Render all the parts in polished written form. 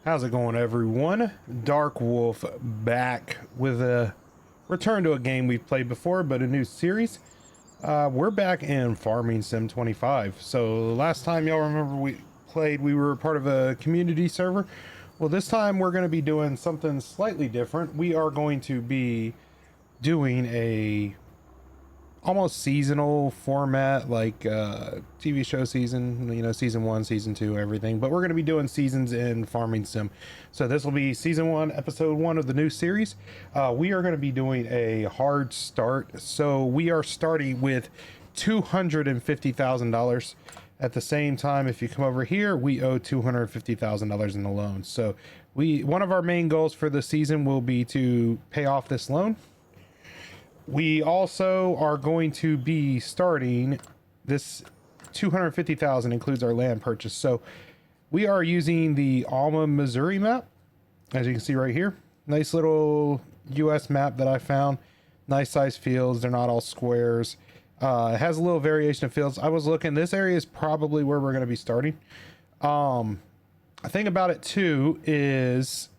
How's it going, everyone? Dark Wolf back with a return to a game we've played before, but a new series. We're back in Farming Sim 25. So last time y'all remember we played, we were part of a community server. Well, this time we're going to be doing something slightly different. We are going to be doing a almost seasonal format, like TV show season, you know, season 1, season 2, everything, but we're going to be doing seasons in Farming Sim. So this will be season 1, episode 1 of the new series. We are going to be doing a hard start, so we are starting with $250,000. At the same time, if you come over here, we owe $250,000 in the loan. So one of our main goals for the season will be to pay off this loan. We also are going to be starting this 250,000 includes our land purchase. So we are using the Alma, Missouri map, as you can see right here. Nice little US map that I found. Nice size fields. They're not all squares. It has a little variation of fields. I was looking, this area is probably where we're going to be starting. A thing about it too is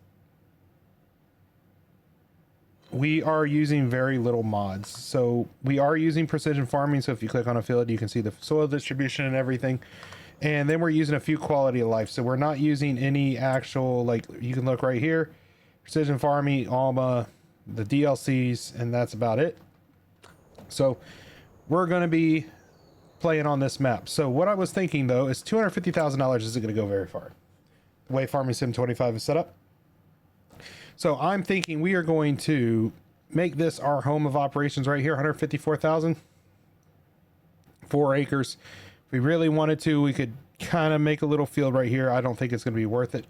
we are using very little mods. So we are using precision farming. So if you click on a field, you can see the soil distribution and everything. And then we're using a few quality of life. So we're not using any actual, like you can look right here, precision farming, Alma, the DLCs, and that's about it. So we're going to be playing on this map. So what I was thinking though is $250,000 isn't going to go very far. The way Farming Sim 25 is set up. So I'm thinking we are going to make this our home of operations right here, 154,000, 4 acres. If we really wanted to, we could kind of make a little field right here. I don't think it's going to be worth it,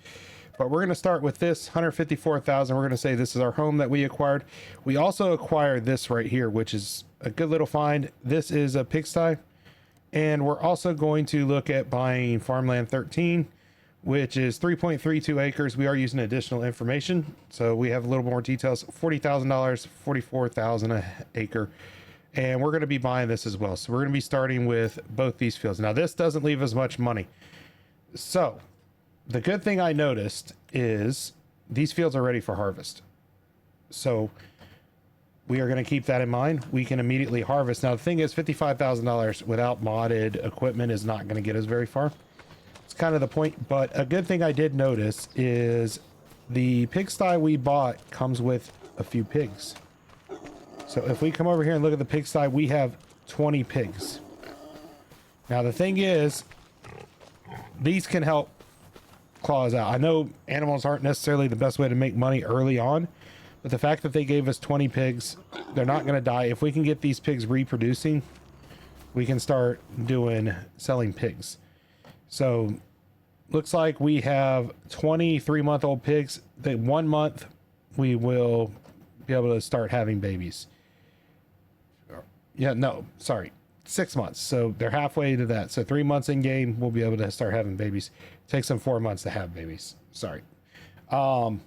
but we're going to start with this 154,000. We're going to say this is our home that we acquired. We also acquired this right here, which is a good little find. This is a pigsty, and we're also going to look at buying farmland 13, which is 3.32 acres. We are using additional information, so we have a little more details. $40,000, 44,000 an acre, and we're going to be buying this as well. So we're going to be starting with both these fields. Now this doesn't leave us much money. So the good thing I noticed is these fields are ready for harvest. So we are going to keep that in mind. We can immediately harvest. Now the thing is, $55,000 without modded equipment is not going to get us very far. It's kind of the point, but a good thing I did notice is the pigsty we bought comes with a few pigs. So if we come over here and look at the pigsty, we have 20 pigs. Now the thing is, these can help claw us out. I know animals aren't necessarily the best way to make money early on, but the fact that they gave us 20 pigs, they're not going to die. If we can get these pigs reproducing, we can start selling pigs. So looks like we have 23-month-old pigs. That 1 month we will be able to start having babies. Yeah, no, sorry, 6 months. So they're halfway to that. So 3 months in game, we'll be able to start having babies. It takes them 4 months to have babies. Sorry. So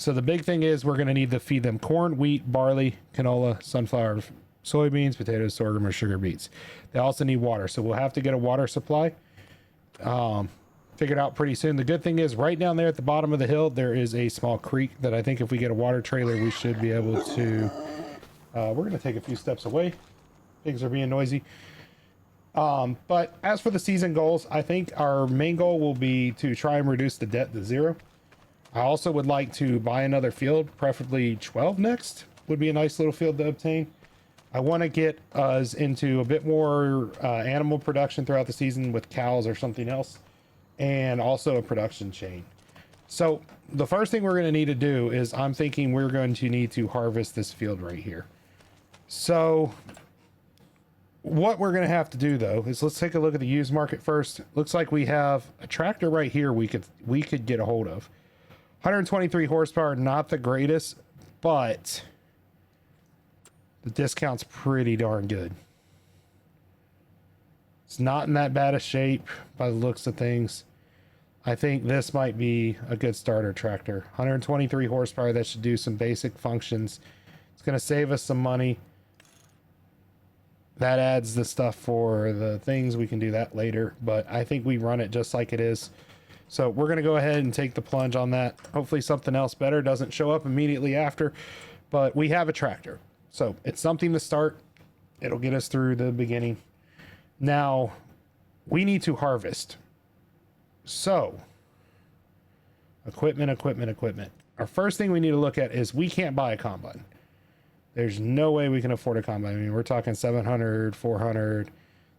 the big thing is we're going to need to feed them corn, wheat, barley, canola, sunflower, soybeans, potatoes, sorghum, or sugar beets. They also need water. So we'll have to get a water supply figured out pretty soon. The good thing is right down there at the bottom of the hill, there is a small creek that I think if we get a water trailer, we should be able to, we're going to take a few steps away. Pigs are being noisy. But as for the season goals, I think our main goal will be to try and reduce the debt to 0. I also would like to buy another field, preferably 12 next would be a nice little field to obtain. I want to get us into a bit more animal production throughout the season with cows or something else, and also a production chain. So the first thing we're going to need to do is I'm thinking we're going to need to harvest this field right here. So what we're going to have to do though is let's take a look at the used market first. Looks like we have a tractor right here we could get a hold of. 123 horsepower, not the greatest, but the discount's pretty darn good. It's not in that bad a shape by the looks of things. I think this might be a good starter tractor. 123 horsepower, that should do some basic functions. It's going to save us some money. That adds the stuff for the things. We can do that later, but I think we run it just like it is. So we're going to go ahead and take the plunge on that. Hopefully something else better doesn't show up immediately after, but we have a tractor. So it's something to start. It'll get us through the beginning. Now we need to harvest. So equipment. Our first thing we need to look at is we can't buy a combine. There's no way we can afford a combine. I mean, we're talking 700, 400,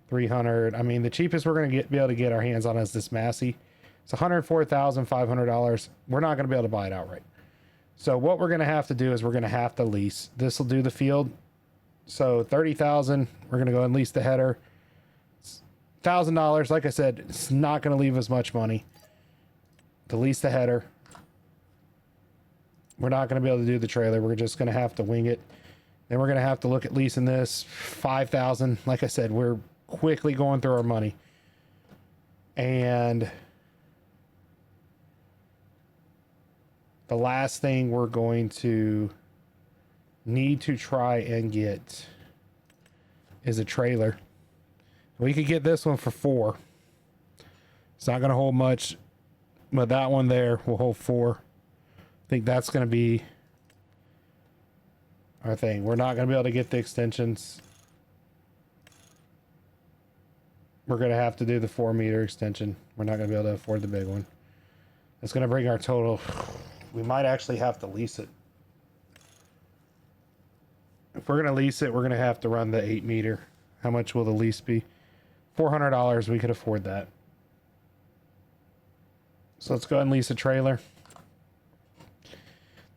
300. I mean, the cheapest we're going to be able to get our hands on is this Massey. It's $104,500. We're not going to be able to buy it outright. So what we're going to have to do is we're going to have to lease. This will do the field. So 30,000. We're going to go and lease the header. $1,000. Like I said, it's not going to leave us much money to lease the header. We're not going to be able to do the trailer. We're just going to have to wing it. Then we're going to have to look at leasing this. 5,000. Like I said, we're quickly going through our money. And the last thing we're going to need to try and get is a trailer. We could get this one for 4. It's not going to hold much, but that one there will hold 4. I think that's going to be our thing. We're not going to be able to get the extensions. We're going to have to do the 4-meter extension. We're not going to be able to afford the big one. It's going to bring our total. We might actually have to lease it. If we're going to lease it, we're going to have to run the 8-meter. How much will the lease be? $400. We could afford that. So let's go ahead and lease a trailer.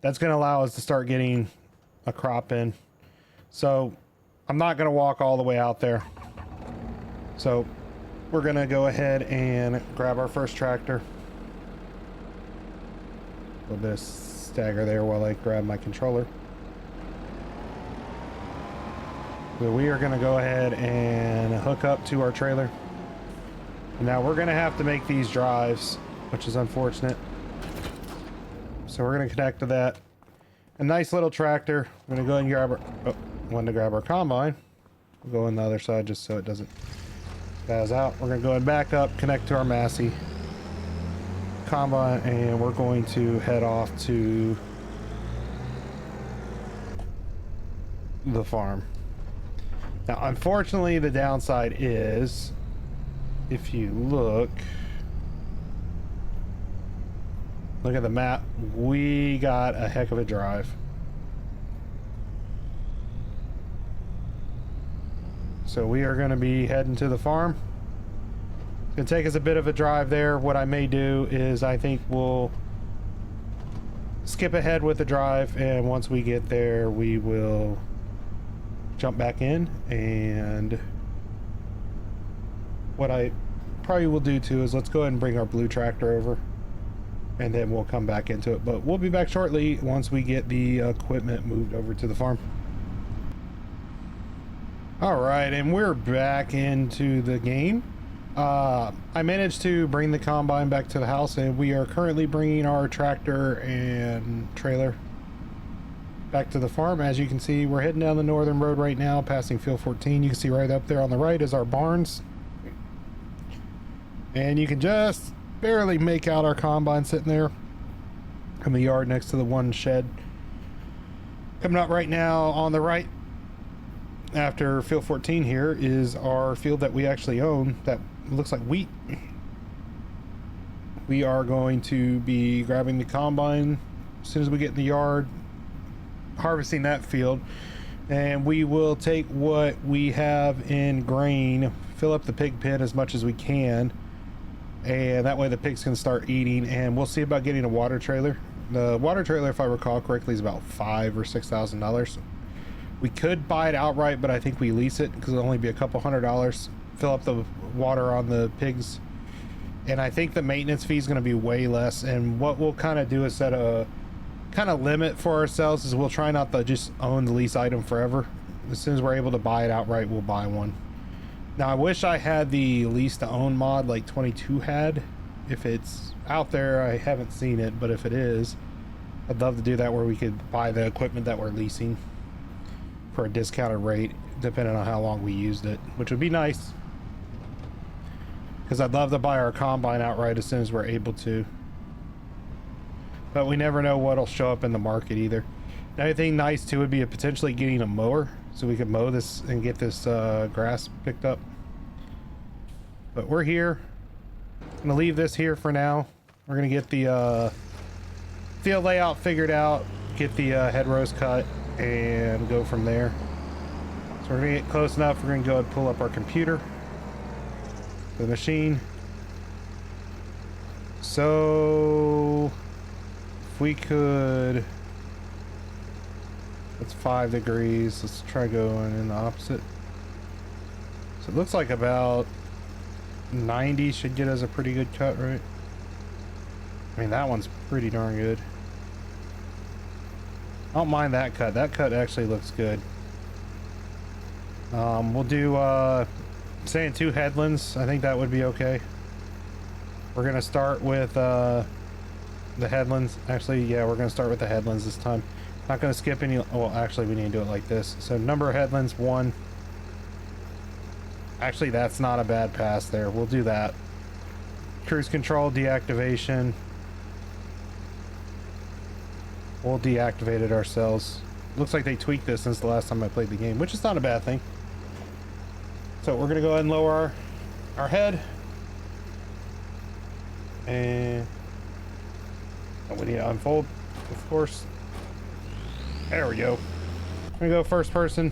That's going to allow us to start getting a crop in. So I'm not going to walk all the way out there. So we're going to go ahead and grab our first tractor. A little bit of stagger there while I grab my controller. So we are going to go ahead and hook up to our trailer. Now we're going to have to make these drives, which is unfortunate. So we're going to connect to that. A nice little tractor. I'm going to go ahead and grab our... Oh, wanted to grab our combine. We'll go on the other side just so it doesn't spaz out. We're going to go ahead and back up, connect to our Massey combine, and we're going to head off to the farm. Now, unfortunately, the downside is, if you look at the map, we got a heck of a drive. So we are going to be heading to the farm. It's going to take us a bit of a drive there. What I may do is I think we'll skip ahead with the drive, and once we get there, we will jump back in. And what I probably will do too is let's go ahead and bring our blue tractor over, and then we'll come back into it. But we'll be back shortly once we get the equipment moved over to the farm. All right, and we're back into the game. I managed to bring the combine back to the house, and we are currently bringing our tractor and trailer back to the farm. As you can see, we're heading down the northern road right now, passing field 14. You can see right up there on the right is our barns, and you can just barely make out our combine sitting there in the yard next to the one shed. Coming up right now on the right after field 14 here is our field that we actually own that looks like wheat. We are going to be grabbing the combine as soon as we get in the yard, harvesting that field, and we will take what we have in grain, fill up the pig pen as much as we can, and that way the pigs can start eating. And we'll see about getting a water trailer. The water trailer, if I recall correctly, is about $5,000 or $6,000. We could buy it outright, but I think we lease it because it'll only be a couple $100. Fill up the water on the pigs, and I think the maintenance fee is going to be way less. And what we'll kind of do is set a kind of limit for ourselves, is we'll try not to just own the lease item forever. As soon as we're able to buy it outright, we'll buy one. Now I wish I had the lease to own mod like 22 had. If it's out there, I haven't seen it, but if it is, I'd love to do that, where we could buy the equipment that we're leasing for a discounted rate depending on how long we used it, which would be nice. because I'd love to buy our combine outright as soon as we're able to. But we never know what'll show up in the market either. Another thing nice too would be potentially getting a mower so we could mow this and get this grass picked up. But we're here. I'm gonna leave this here for now. We're gonna get the field layout figured out, get the hedgerows cut, and go from there. So we're gonna get close enough. We're gonna go and pull up our computer, the machine. So if we could, it's 5 degrees. Let's try going in the opposite. So it looks like about 90 should get us a pretty good cut, right? I mean, that one's pretty darn good. I don't mind that cut. That cut actually looks good. We'll do saying 2 headlands. I think that would be okay. We're gonna start with the headlands. Actually, yeah, we're gonna start with the headlands this time. Not gonna skip any. Well, actually, we need to do it like this. So number of headlands 1. Actually, that's not a bad pass there. We'll do that. Cruise control deactivation. We'll deactivate it ourselves. Looks like they tweaked this since the last time I played the game, which is not a bad thing. So we're gonna go ahead and lower our head. And we need to unfold, of course. There we go. I'm gonna go first person.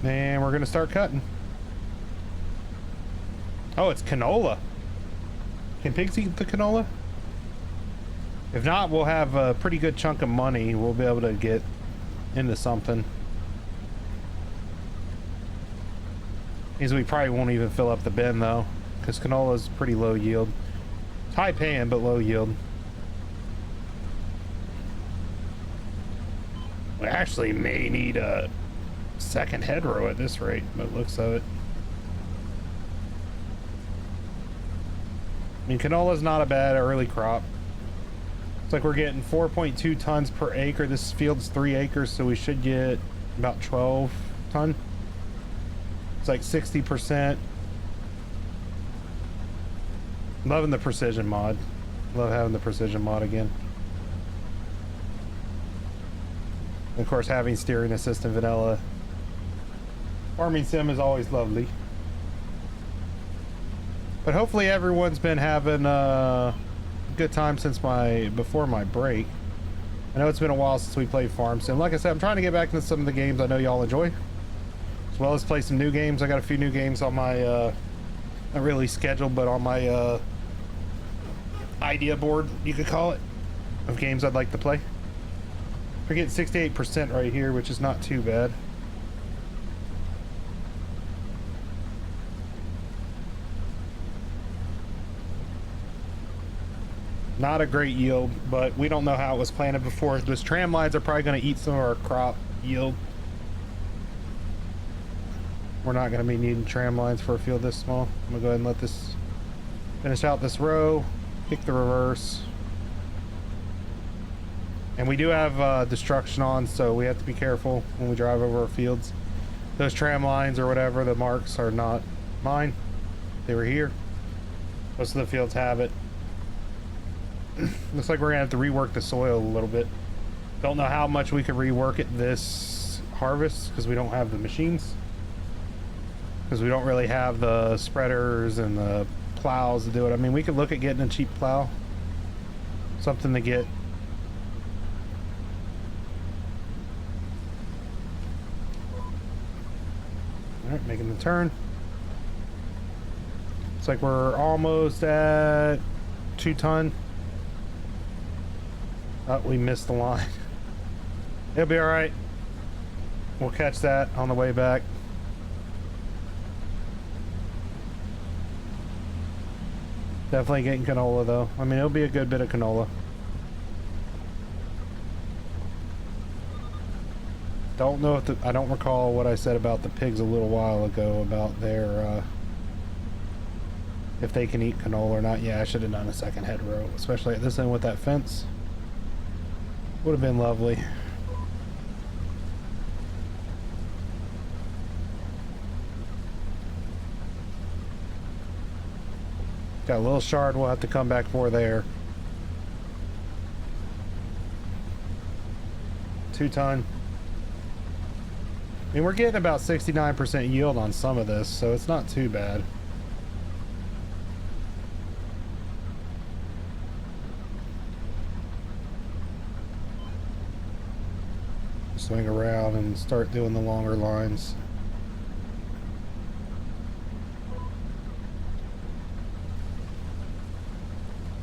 And we're gonna start cutting. Oh, it's canola. Can pigs eat the canola? If not, we'll have a pretty good chunk of money. We'll be able to get into something. Means we probably won't even fill up the bin though, because canola is pretty low yield. It's high paying, but low yield. We actually may need a second hedgerow at this rate, by the looks of it. I mean, canola's not a bad early crop. It's like we're getting 4.2 tons per acre. This field's 3 acres, so we should get about 12 ton. It's like 60%. Loving the precision mod. Love having the precision mod again. And of course, having steering assist in vanilla. Farming sim is always lovely. But hopefully everyone's been having a good time since before my break. I know it's been a while since we played farm sim. Like I said, I'm trying to get back into some of the games I know y'all enjoy, as well as play some new games. I got a few new games on my not really scheduled, but on my idea board, you could call it, of games I'd like to play. We're getting 68% right here, which is not too bad. Not a great yield, but we don't know how it was planted before. Those tram lines are probably going to eat some of our crop yield. We're not going to be needing tram lines for a field this small. I'm going to go ahead and let this finish out this row, kick the reverse. And we do have destruction on, so we have to be careful when we drive over our fields. Those tram lines or whatever, the marks are not mine. They were here. Most of the fields have it. Looks like we're gonna have to rework the soil a little bit. Don't know how much we could rework it this harvest because we don't have the machines. Because we don't really have the spreaders and the plows to do it. I mean, we could look at getting a cheap plow. Something to get. Alright, making the turn. Looks like we're almost at 2 ton. Oh, we missed the line. It'll be alright. We'll catch that on the way back. Definitely getting canola though. I mean, it'll be a good bit of canola. Don't know if I don't recall what I said about the pigs a little while ago about their if they can eat canola or not. Yeah, I should have done a second hedgerow, especially at this end with that fence. Would have been lovely. Got a little shard we'll have to come back for there. 2 ton. I mean, we're getting about 69% yield on some of this, so it's not too bad. Swing around and start doing the longer lines.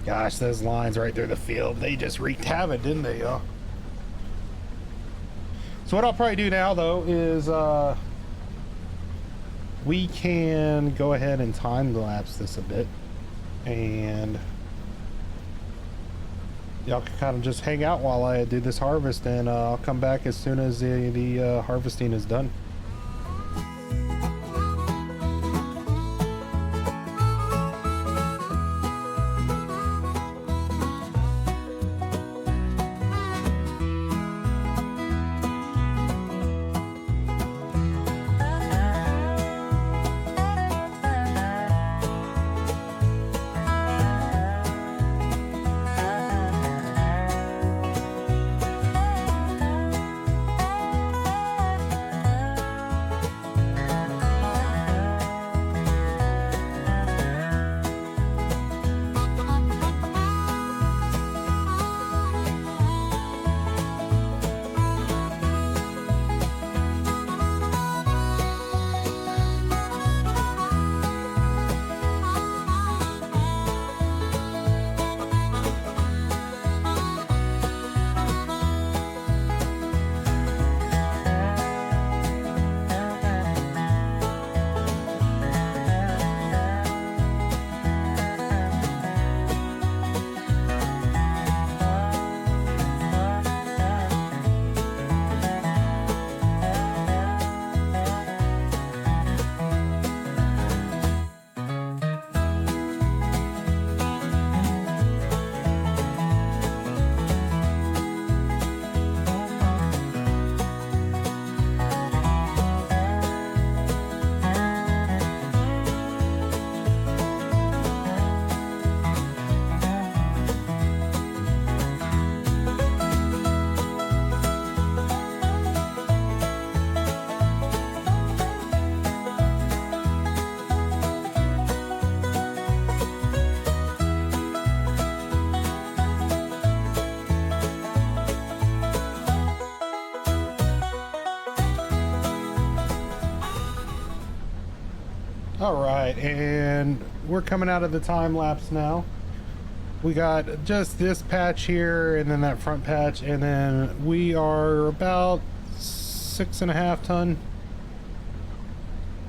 Gosh, those lines right through the field, they just wreaked havoc, didn't they, y'all? So what I'll probably do now, though, is we can go ahead and time lapse this a bit, and y'all can kind of just hang out while I do this harvest, and I'll come back as soon as the harvesting is done. All right, and we're coming out of the time lapse now. We got just this patch here and then that front patch, and then we are about 6.5 ton,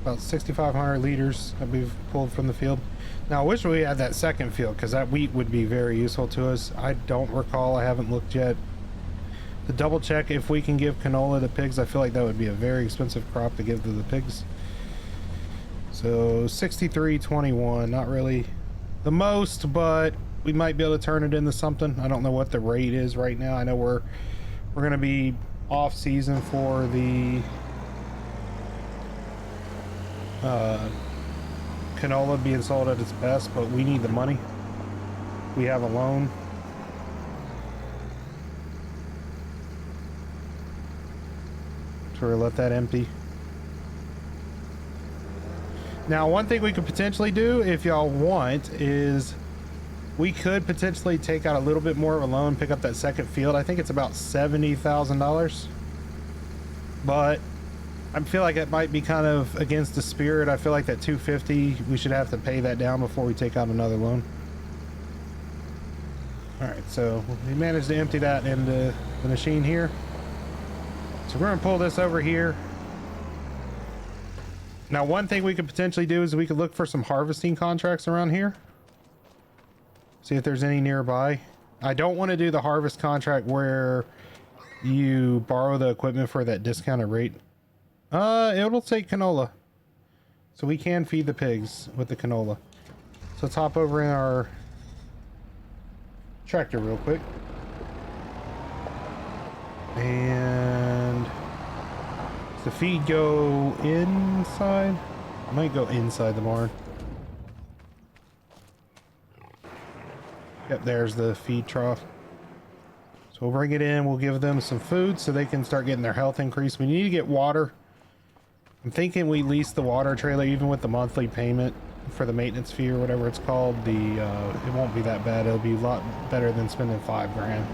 about 6,500 liters that we've pulled from the field. Now I wish we had that second field, because that wheat would be very useful to us. I don't recall, I haven't looked yet to double check if we can give canola to pigs. I feel like that would be a very expensive crop to give to the pigs. So 63.21, not really the most, but we might be able to turn it into something. I don't know what the rate is right now. I know we're going to be off season for the canola being sold at its best, but we need the money. We have a loan. So we'll let that empty. Now, one thing we could potentially do, if y'all want, is we could potentially take out a little bit more of a loan, pick up that second field. I think it's about $70,000. But I feel like it might be kind of against the spirit. I feel like that 250, we should have to pay that down before we take out another loan. All right, so we managed to empty that into the machine here. So we're gonna pull this over here. Now, one thing we could potentially do is we could look for some harvesting contracts around here. See if there's any nearby. I don't want to do the harvest contract where you borrow the equipment for that discounted rate. It'll take canola. So we can feed the pigs with the canola. So let's hop over in our tractor real quick. And does the feed go inside? It might go inside the barn. Yep, there's the feed trough. So we'll bring it in, we'll give them some food so they can start getting their health increased. We need to get water. I'm thinking we lease the water trailer even with the monthly payment for the maintenance fee or whatever it's called. It won't be that bad. It'll be a lot better than spending $5 grand.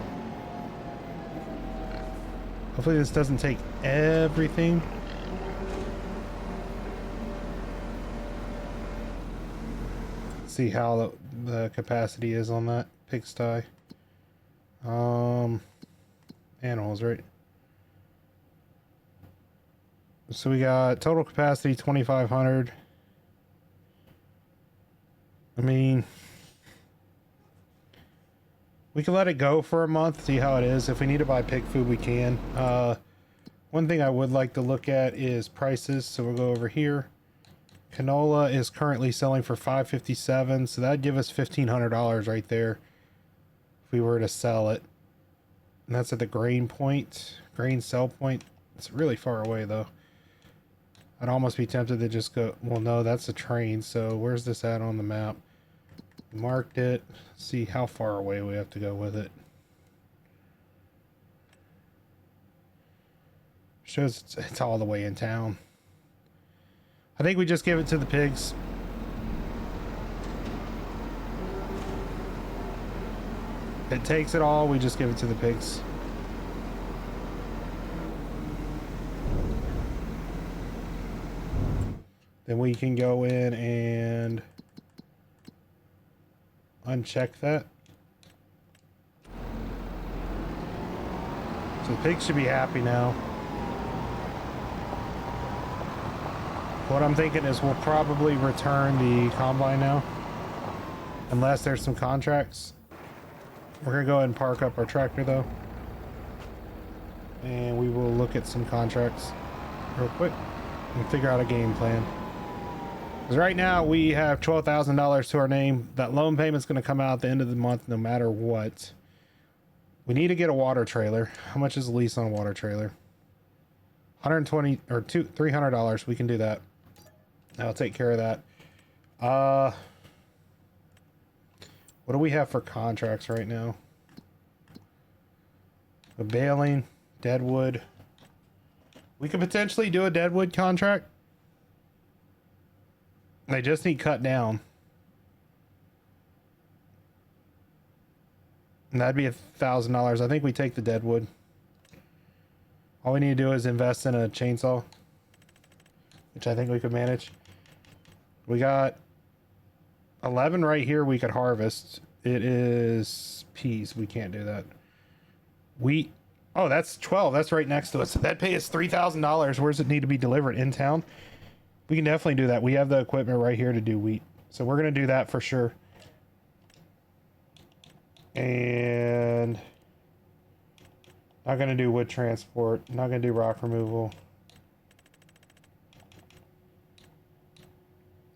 Hopefully this doesn't take everything. See how the capacity is on that pigsty. Animals, right? So we got total capacity 2,500. I mean, we can let it go for a month, see how it is. If we need to buy pig food, we can. One thing I would like to look at is prices. So we'll go over here. Canola is currently selling for $5.57, so that'd give us $1,500 right there if we were to sell it. And that's at the grain sell point. It's really far away though. I'd almost be tempted to just go, well, no, that's a train. So where's this at on the map? Marked it. See how far away we have to go with it. Shows it's all the way in town. I think we just give it to the pigs. It takes it all, we just give it to the pigs. Then we can go in and uncheck that. So the pigs should be happy now. What I'm thinking is we'll probably return the combine now, unless there's some contracts. We're gonna go ahead and park up our tractor though, and we will look at some contracts real quick and figure out a game plan. Because right now we have $12,000 to our name. That loan payment's gonna come out at the end of the month no matter what. We need to get a water trailer. How much is the lease on a water trailer? $120 or $300. We can do that. I'll take care of that. What do we have for contracts right now? A baling, deadwood. We could potentially do a deadwood contract. They just need cut down. And that'd be $1,000. I think we take the deadwood. All we need to do is invest in a chainsaw, which I think we could manage. We got 11 right here we could harvest. It is peas. We can't do that. Wheat. Oh, that's 12. That's right next to us. That pay is $3,000. Where does it need to be delivered? In town? We can definitely do that. We have the equipment right here to do wheat. So we're going to do that for sure. And not going to do wood transport. Not going to do rock removal.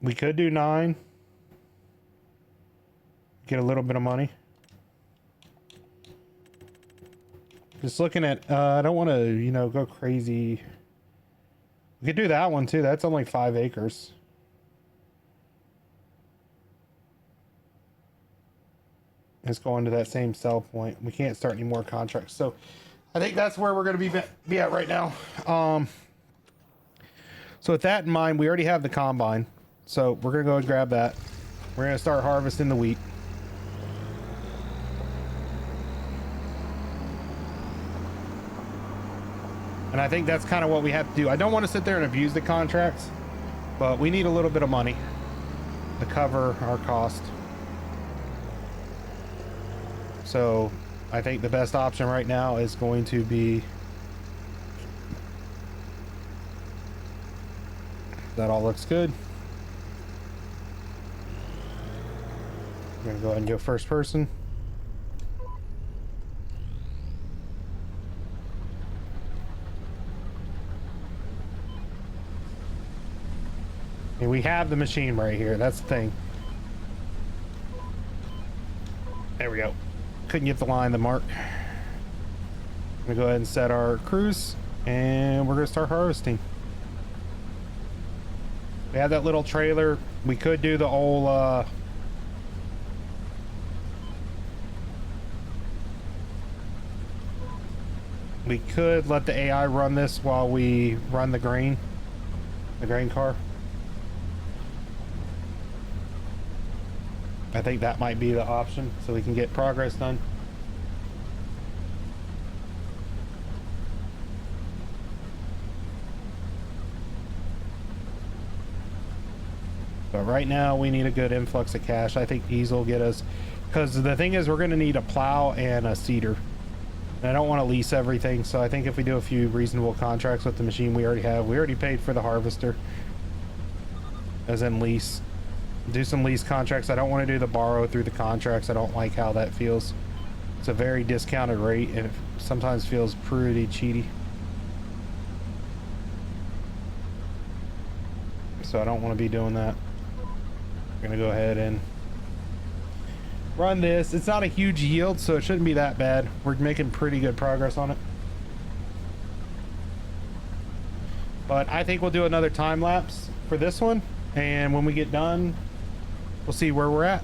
We could do 9. Get a little bit of money. Just looking at, I don't want to, go crazy. We could do that one too. That's only 5 acres. It's going to that same sell point. We can't start any more contracts. So I think that's where we're going to be at right now. So with that in mind, we already have the combine. So we're going to go and grab that. We're going to start harvesting the wheat. And I think that's kind of what we have to do. I don't want to sit there and abuse the contracts, but we need a little bit of money to cover our cost. So I think the best option right now is going to be that. All looks good. I'm gonna go ahead and go first person. And we have the machine right here. That's the thing. There we go. Couldn't get the line, the mark. I'm gonna go ahead and set our cruise, and we're gonna start harvesting. We have that little trailer. We could do the old we could let the AI run this while we run the grain car. I think that might be the option so we can get progress done. But right now we need a good influx of cash. I think these will get us, because the thing is we're going to need a plow and a seeder. And I don't want to lease everything, so I think if we do a few reasonable contracts with the machine we already paid for the harvester, as in lease. Do some lease contracts. I don't want to do the borrow through the contracts. I don't like how that feels. It's a very discounted rate and it sometimes feels pretty cheaty. So I don't want to be doing that. I'm gonna go ahead and run this. It's not a huge yield, so it shouldn't be that bad. We're making pretty good progress on it. But I think we'll do another time lapse for this one, and when we get done, we'll see where we're at.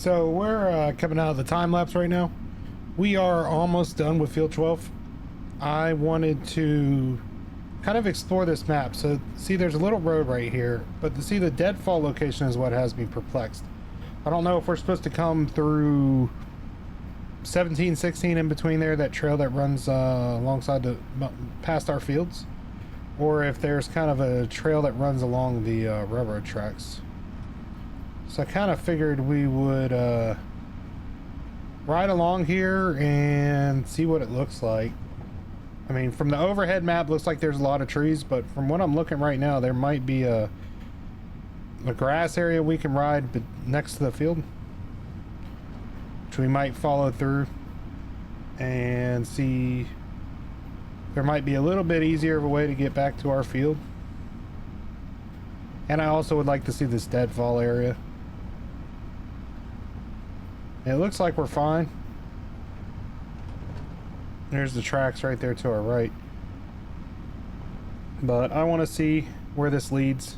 So we're coming out of the time lapse right now. We are almost done with field 12. I wanted to kind of explore this map. So see, there's a little road right here, but to see the deadfall location is what has me perplexed. I don't know if we're supposed to come through 17, 16 in between there, that trail that runs alongside the past our fields, or if there's kind of a trail that runs along the railroad tracks. So I kind of figured we would ride along here and see what it looks like. I mean, from the overhead map, looks like there's a lot of trees, but from what I'm looking right now, there might be a grass area we can ride next to the field, which we might follow through and see. There might be a little bit easier of a way to get back to our field. And I also would like to see this deadfall area. It looks like we're fine. There's the tracks right there to our right. But I want to see where this leads.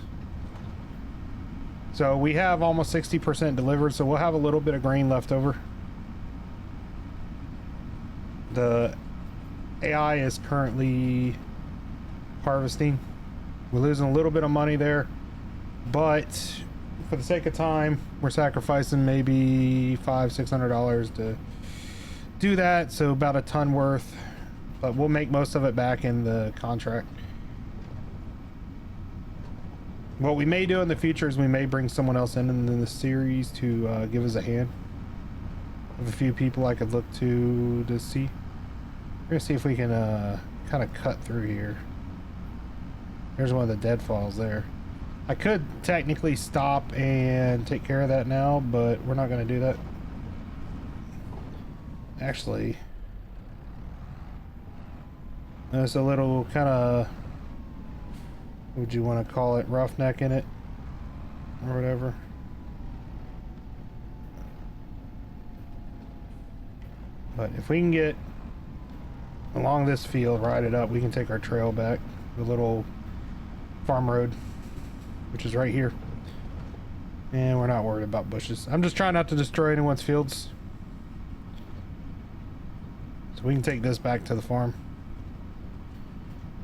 So we have almost 60% delivered, so we'll have a little bit of grain left over. The AI is currently harvesting. We're losing a little bit of money there, but for the sake of time, we're sacrificing maybe $500-600 to do that, so about a ton worth, but we'll make most of it back in the contract. What we may do in the future is we may bring someone else in the series to give us a hand. I have a few people I could look to see. We're gonna see if we can kind of cut through here. There's one of the deadfalls there. I could technically stop and take care of that now, but we're not going to do that. Actually, there's a little kind of, what would you want to call it, roughneck in it, or whatever. But if we can get along this field, ride it up, we can take our trail back, the little farm road, which is right here. And we're not worried about bushes. I'm just trying not to destroy anyone's fields. So we can take this back to the farm.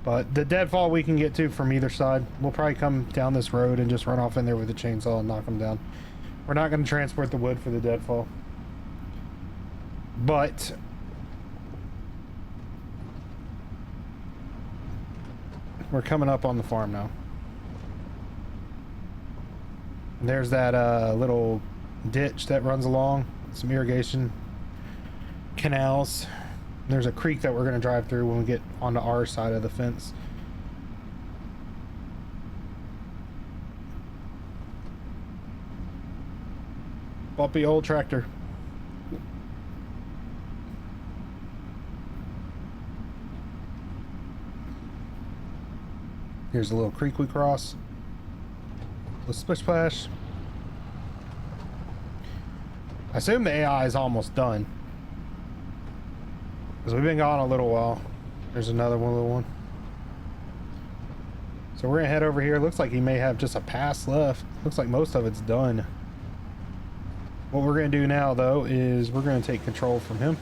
But the deadfall we can get to from either side. We'll probably come down this road and just run off in there with a chainsaw and knock them down. We're not going to transport the wood for the deadfall. But we're coming up on the farm now. There's that little ditch that runs along, some irrigation canals. There's a creek that we're going to drive through when we get onto our side of the fence. Bumpy old tractor. Here's a little creek we cross. A splish splash. I assume the AI is almost done, because we've been gone a little while. There's another one, little one. So we're gonna head over here. Looks like he may have just a pass left. Looks like most of it's done. What we're gonna do now, though, is we're gonna take control from him.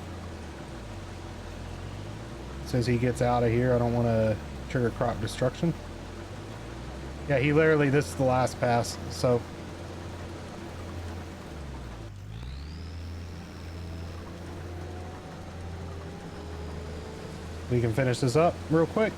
Since he gets out of here, I don't want to trigger crop destruction. Yeah, he literally, this is the last pass, so. We can finish this up real quick.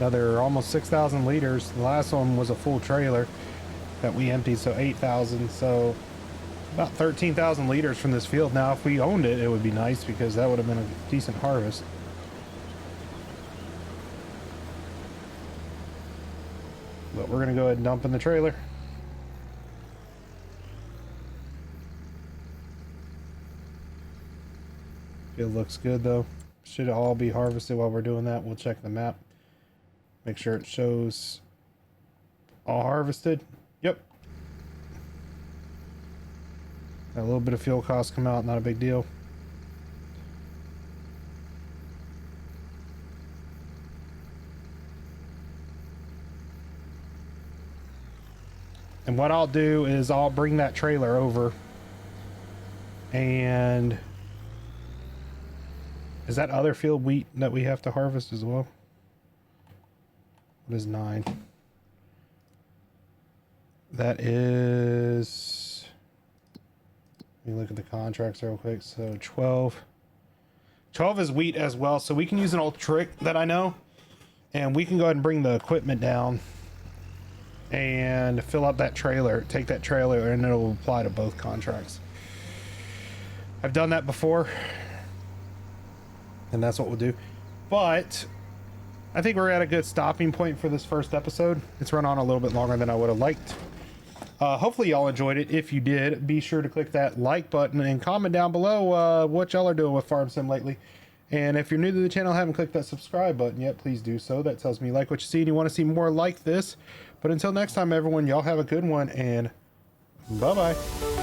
Another almost 6,000 liters. The last one was a full trailer that we emptied, so 8,000. So about 13,000 liters from this field. Now, if we owned it, it would be nice, because that would have been a decent harvest. But we're going to go ahead and dump in the trailer. Field looks good, though. Should all be harvested while we're doing that. We'll check the map. Make sure it shows All harvested. Yep. Got a little bit of fuel costs come out, not a big deal. And what I'll do is I'll bring that trailer over. And is that other field wheat that we have to harvest as well? What is 9? That is, let me look at the contracts real quick. So 12 is wheat as well. So we can use an old trick that I know, and we can go ahead and bring the equipment down and fill up that trailer, take that trailer, and it'll apply to both contracts. I've done that before, and that's what we'll do. But I think we're at a good stopping point for this first episode. It's run on a little bit longer than I would have liked. Hopefully y'all enjoyed it. If you did, be sure to click that like button and comment down below what y'all are doing with Farm Sim lately. And if you're new to the channel, haven't clicked that subscribe button yet, please do so. That tells me you like what you see and you want to see more like this. But until next time, everyone, y'all have a good one, and bye-bye.